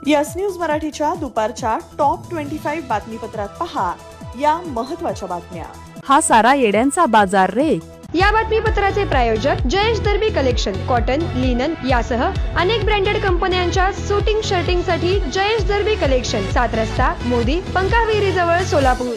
Yes news मराठीच्या दुपारच्या top 25 बातमीपत्रात पहा या महत्त्वाच्या बातम्या। हा सारा येड्यांचा बाजार रे। या बातमीपत्राचे प्रायोजक जयेश दर्बी कलेक्शन, कॉटन, लिनन यासह अनेक ब्रँडेड कंपन्यांच्या सुटिंग शर्टिंगसाठी जयेश दर्बी कलेक्शन, 7 रस्ता मोदी, पंकाविहिरी जवळ, सोलापूर।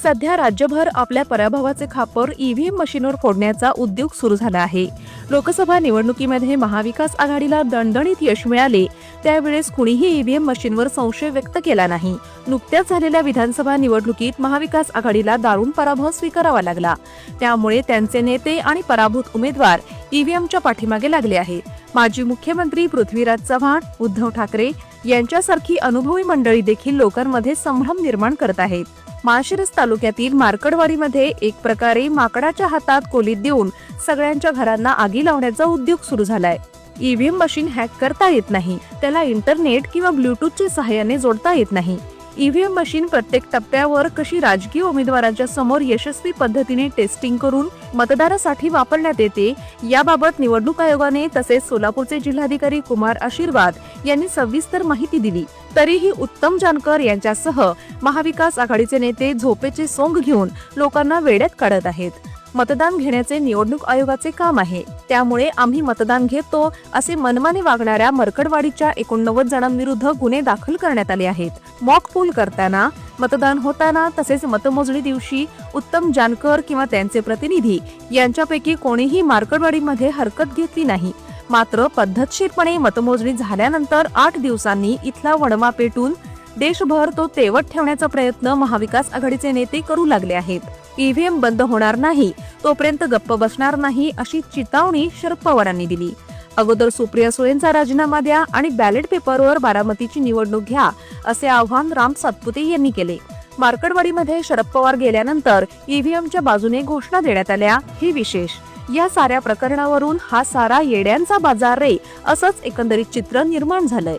सध्या राज्यभर आपल्या पराभवाचे खापर ईव्हीएम मशीनवर फोडण्याचा उद्योग सुरू झाला आहे। लोकसभा निवडणुकीमध्ये महाविकास आघाडीला दणदणीत यश मिळाले, त्यावेळेस कुणीही ईव्हीएम मशीनवर संशय व्यक्त केला नाही। नुकत्याच झालेल्या विधानसभा निवडणुकीत महाविकास आघाडीला दारुण पराभव स्वीकारावा लागला, त्यामुळे त्यांचे नेते आणि पराभूत उमेदवार ईव्हीएमच्या पाठीमागे लागले आहेत। माजी मुख्यमंत्री पृथ्वीराज चव्हाण, उद्धव ठाकरे यांच्यासारखी अनुभवी मंडळी देखील लोकांमध्ये संभ्रम निर्माण करत आहेत। माळशिरस तालुक्यातील मार्कडवाडीमध्ये एक प्रकारे माकडाच्या हातात कोलीत देऊन सगळ्यांच्या घरांना आगी लावण्याचा उद्योग सुरू झालाय। ईव्हीएम मशीन हॅक करता येत नाही, त्याला इंटरनेट किंवा ब्लूटूथच्या सहाय्याने जोडता येत नाही। ईव्हीएम मशीन प्रत्येक टप्प्यावर कशी राजकीय उमेदवारांच्या समोर यशस्वी पद्धतीने टेस्टिंग करून मतदारासाठी वापरण्यात येते, याबाबत निवडणूक आयोगाने तसेच सोलापूरचे जिल्हाधिकारी कुमार आशीर्वाद यांनी सविस्तर माहिती दिली। तरीही उत्तम जानकर यांच्यासह महाविकास आघाडीचे नेते झोपेचे सोंग घेऊन लोकांना वेड्यात काढत आहेत। मतदान घेण्याचे निवडणूक आयोगाचे काम आहे, त्यामुळे आम्ही मतदान घेतो असे मनमानी वागणाऱ्या मरकडवाडीच्या 89 जणांविरुद्ध गुन्हे दाखल करण्यात आले आहेत। मॉक पोल करताना, मतदान होताना तसेच मतमोजणी दिवशी उत्तम जानकर किंवा त्यांचे प्रतिनिधी यांच्यापैकी कोणीही मार्कडवाडीमध्ये हरकत घेतली नाही। मात्र पद्धतशीरपणे मतमोजणी झाल्यानंतर 8 दिवसांनी इथला वणवा पेटून देशभर तो तेवत ठेवण्याचा प्रयत्न महाविकास आघाडीचे नेते करू लागले आहेत। ईव्हीएम बंद होणार नाही तोपर्यंत गप्प बसणार नाही अशी चितावणी शरद पवारांनी दिली। अगोदर सुप्रिया सुळेंचा राजीनामा द्या आणि बॅलेट पेपरवर बारामतीची निवडणूक घ्या असे आवाहन राम सातपुते यांनी केले। मार्कडवाडीमध्ये शरद पवार गेल्यानंतर ईव्हीएमच्या बाजूने घोषणा देण्यात आल्या, हे विशेष। या साऱ्या प्रकरणावरून हा सारा येड्यांचा बाजार रे असंच एकंदरीत चित्र निर्माण झालंय।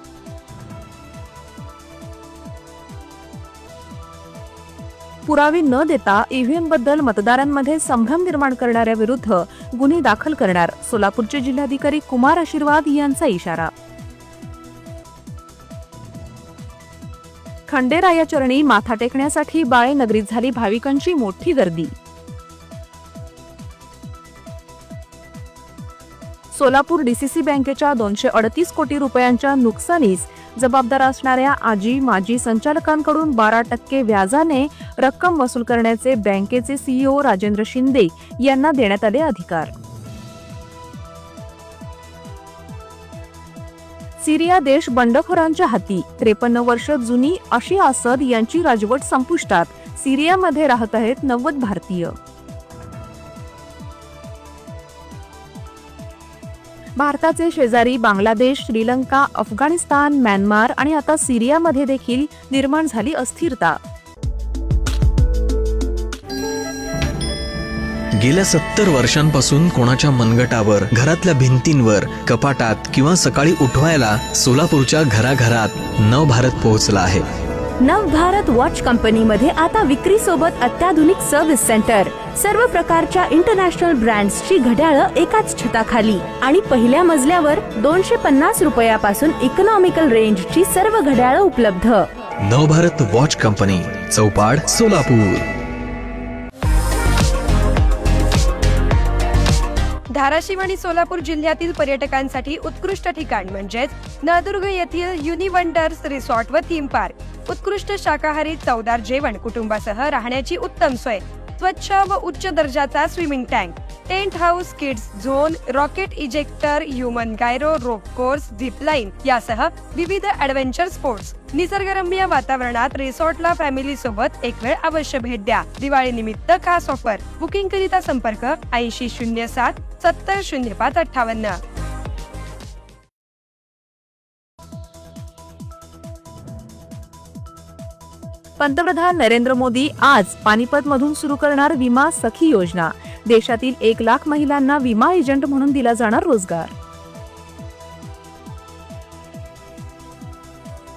पुरावे न देता ईव्हीएम बद्दल मतदारांमध्ये संभ्रम निर्माण करणाऱ्या विरुद्ध गुन्हे दाखल करणार, सोलापूरचे जिल्हाधिकारी कुमार आशीर्वाद यांचा इशारा। खंडेराया चरणी माथा टेकण्यासाठी बाळे नगरीत झाली भाविकांची मोठी गर्दी। सोलापूर डीसीसी बँकेच्या 238 कोटी रुपयांच्या नुकसानीस जबाबदार असणाऱ्या आजी माजी संचालकांकडून 12% व्याजाने रक्कम वसूल करण्याचे बँकेचे सीईओ राजेंद्र शिंदे यांना देण्यात आले अधिकार। सिरिया देश बंडखोरांच्या हाती, 53 वर्ष जुनी अशी असद यांची राजवट संपुष्टात, सिरियामध्ये राहत आहेत 90 भारतीय। भारताचे शेजारी बांगलादेश, श्रीलंका, अफगाणिस्तान, म्यानमार आणि आता सिरियामध्ये देखील निर्माण झाली अस्थिरता। गेल्या 70 वर्षांपासून कोणाच्या मनगटावर, घरातल्या भिंतींवर, कपाटात किंवा सकाळी उठवायला सोलापूरच्या घराघरात नवभारत पोहोचला आहे। नवभारत वॉच कंपनीमध्ये आता विक्री सोबत अत्याधुनिक सर्व्हिस सेंटर, सर्व प्रकारच्या इंटरनॅशनल ब्रँड्सची घड्याळं एकाच छताखाली आणि पहिल्या मजल्यावर 250 रुपयापासून इकॉनॉमिकल रेंजची सर्व घड्याळं उपलब्ध। नवभारत वॉच कंपनी, चौपाड, सोलापूर। धाराशिव आणि सोलापूर जिल्ह्यातील पर्यटकांसाठी उत्कृष्ट ठिकाण म्हणजेच नळदुर्ग येथील युनिवंडर्स रिसॉर्ट व थीम पार्क। उत्कृष्ट शाकाहारी चवदार जेवण, कुटुंबासह राहण्याची उत्तम सोय, स्वच्छ व उच्च दर्जाचा swimming tank, tent house, kids zone, rocket ejector, human gyro, rope course, zip line यासह विविध ॲडव्हेंचर स्पोर्ट्स। निसर्गरम्य वातावरणात रिसॉर्टला फॅमिली सोबत एक वेळ अवश्य भेट द्या। दिवाळी निमित्त खास ऑफर। बुकिंग करिता संपर्क 8007 700558। पंतप्रधान नरेंद्र मोदी आज पानिपत मधून सुरू करणार विमा सखी योजना। देशातील 1 लाख महिलांना विमा एजंट म्हणून दिला जाणार रोजगार।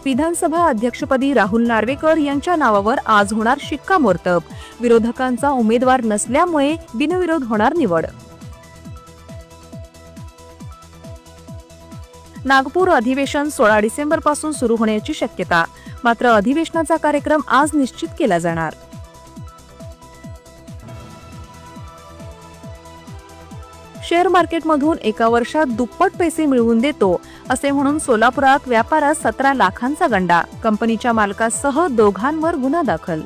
विधानसभा अध्यक्षपदी राहुल नार्वेकर यांच्या नावावर आज होणार शिक्कामोर्तब। विरोधकांचा उमेदवार नसल्यामुळे बिनविरोध होणार निवड। नागपूर अधिवेशन 16 डिसेंबर पासून सुरू होण्याची शक्यता, मात्र अधिवेशनाचा कार्यक्रम आज निश्चित केला जाणार. शेअर मार्केटमधून एका वर्षात दुप्पट पैसे मिळवून देतो असे म्हणून सोलापुरात व्यापारात 17 लाखांचा गंडा, कंपनीच्या मालकासह दोघांवर गुन्हा दाखल.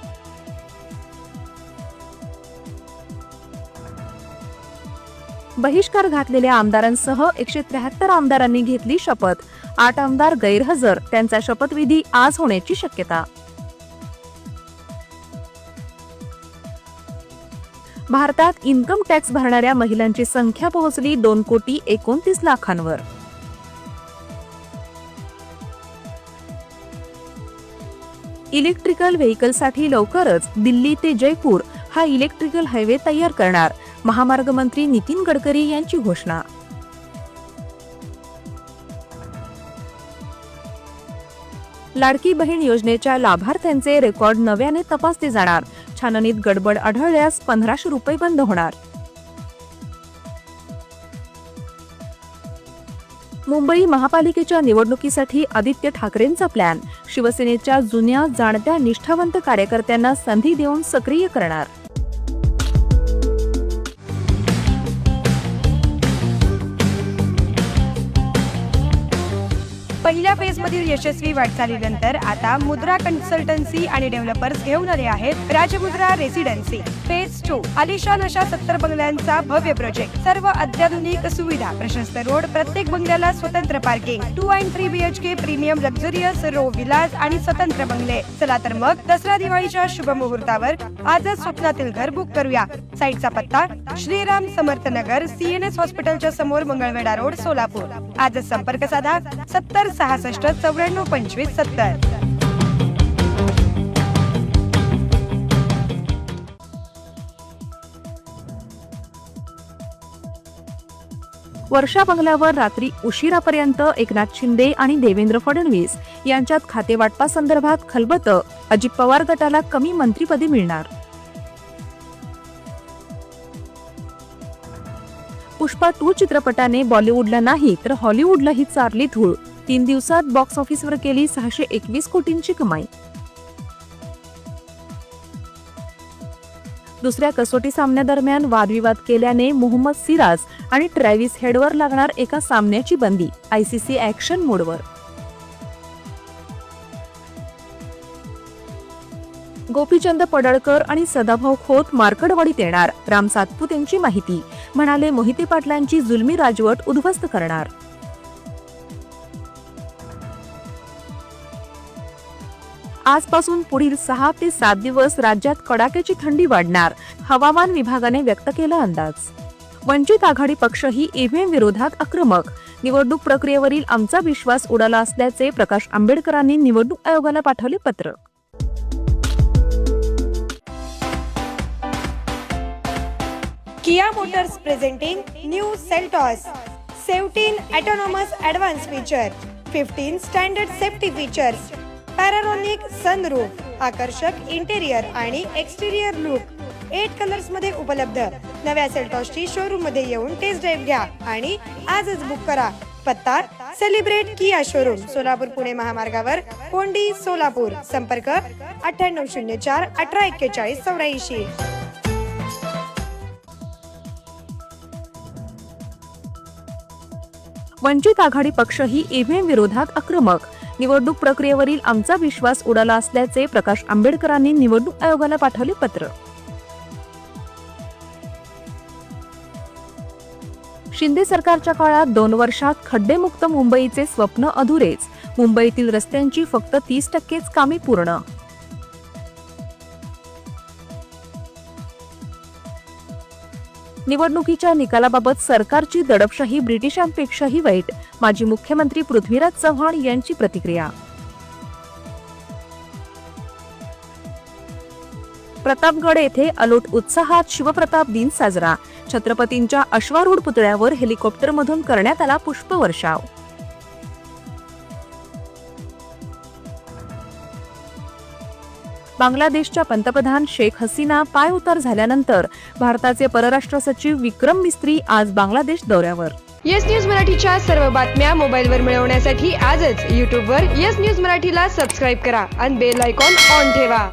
बहिष्कार घातलेल्या आमदारांसह 173 आमदारांनी घेतली शपथ, 8 आमदार गैरहजर, त्यांचा शपथविधी आज होण्याची शक्यता. भारतात इन्कम टॅक्स भरणाऱ्या महिलांची संख्या पोहोचली 2,29,00,000वर. इलेक्ट्रिकल व्हेकलसाठी लवकरच दिल्ली ते जयपूर हा इलेक्ट्रिकल हायवे तयार करणार, महामार्ग मंत्री नितीन गडकरी यांची घोषणा. लाडकी बहीण योजनेच्या लाभार्थ्यांचे रेकॉर्ड नव्याने तपासले जाणार, छाननीत गडबड आढळल्यास 1,500 रुपये बंद होणार. मुंबई महापालिकेच्या निवडणुकीसाठी आदित्य ठाकरेंचा प्लॅन, शिवसेनेच्या जुन्या जाणत्या निष्ठावंत कार्यकर्त्यांना संधी देऊन सक्रिय करणार. पहिल्या फेजमधील यशस्वी वाटचालीनंतर आता मुद्रा कन्सल्टन्सी आणि डेव्हलपर्स घेऊन आले आहेत राजमुद्रा रेसिडेन्सी. फेज 2 आलिशान अशा 70 बंगल्यांचा भव्य प्रोजेक्ट, सर्व अत्याधुनिक सुविधा, प्रशस्त रोड, प्रत्येक बंगल्याला स्वतंत्र पार्किंग, 2 आणि 3 BHK premium luxurious row villas आणि स्वतंत्र बंगले. चला तर मग दसरा दिवाळीच्या शुभ मुहूर्तावर आजच स्वप्नातील घर बुक करूया. साईटचा पत्ता श्रीराम समर्थ नगर, CNS हॉस्पिटलच्या समोर, मंगळवेढा रोड, सोलापूर. आजच संपर्क साधा 70 66 94 25 70. वर्षा बंगल्यावर रात्री उशिरापर्यंत एकनाथ शिंदे आणि देवेंद्र फडणवीस यांच्यात खातेवाटपासंदर्भात खलबत, अजित पवार गटाला कमी मंत्रिपदे मिळणार. पुष्पा 2 चित्रपटाने बॉलिवूडला नाही तर हॉलिवूडलाही चारली धूळ, 3 दिवसात बॉक्स ऑफिसवर केली 621 कोटींची कमाई. दुसऱ्या कसोटी सामन्यादरम्यान वादविवाद केल्याने मोहम्मद सिराज आणि ट्रॅव्हिस हेडवर लागणार एका सामन्याची बंदी, ICC ऍक्शन मोडवर. गोपीचंद पडळकर आणि सदाभाऊ खोत मार्कडवाडीत येणार, राम सातपुत यांची माहिती, म्हणाले मोहिते पाटलांची जुलमी राजवट उद्ध्वस्त करणार. आजपासून पुढील 6 ते 7 दिवस राज्यात कडाक्याची थंडी वाढणार, हवामान विभागाने व्यक्त केला अंदाज. वंचित आघाडी पक्षही ईव्हीएम विरोधात आक्रमक, निवडणूक प्रक्रियेवरील आमचा विश्वास उडाला असल्याचे प्रकाश आंबेडकरांनी निवडणूक आयोगाला पाठवले पत्र. Kia Motors presenting new Seltos 17 autonomous advanced feature, 15 standard safety features, पॅरारोनिक sunroof, आकर्षक इंटेरियर आणि एक्सटेरियर लुक, 8 कलर्स मध्ये उपलब्ध. नव्या सेल्टॉसची शोरूम मध्ये येऊन टेस्ट ड्राइव्ह घ्या आणि आजच बुक करा. पत्ता celebrate Kia showroom, Solapur Pune महामार्गावर, कोंडी, सोलापूर. संपर्क 9804 1841 84. वंचित आघाडी पक्षही ईव्हीएम विरोधात आक्रमक, निवडणूक प्रक्रियेवरील आमचा विश्वास उडाला असल्याचे प्रकाश आंबेडकरांनी निवडणूक आयोगाला पाठवले पत्र. शिंदे सरकारच्या काळात 2 वर्षात खड्डेमुक्त मुंबईचे स्वप्न अधुरेच, मुंबईतील रस्त्यांची फक्त 30% कामे पूर्ण. निवडणुकीच्या निकालाबाबत सरकारची दडपशाही ब्रिटिशांपेक्षाही वाईट, माजी मुख्यमंत्री पृथ्वीराज चव्हाण यांची प्रतिक्रिया. प्रतापगड येथे अलोट उत्साहात शिवप्रताप दिन साजरा, छत्रपतींच्या अश्वारूढ पुतळ्यावर हेलिकॉप्टरमधून करण्यात आला पुष्पवर्षाव. बांगलादेशच्या पंतप्रधान शेख हसीना पायउतार झाल्यानंतर भारताचे परराष्ट्र सचिव विक्रम मिस्त्री आज बांगलादेश दौऱ्यावर. येस न्यूज मराठीच्या सर्व बातम्या मोबाईलवर मिळवण्यासाठी आजच यूट्यूबवर येस न्यूज मराठीला सबस्क्राईब करा आणि बेल आयकॉन ऑन ठेवा.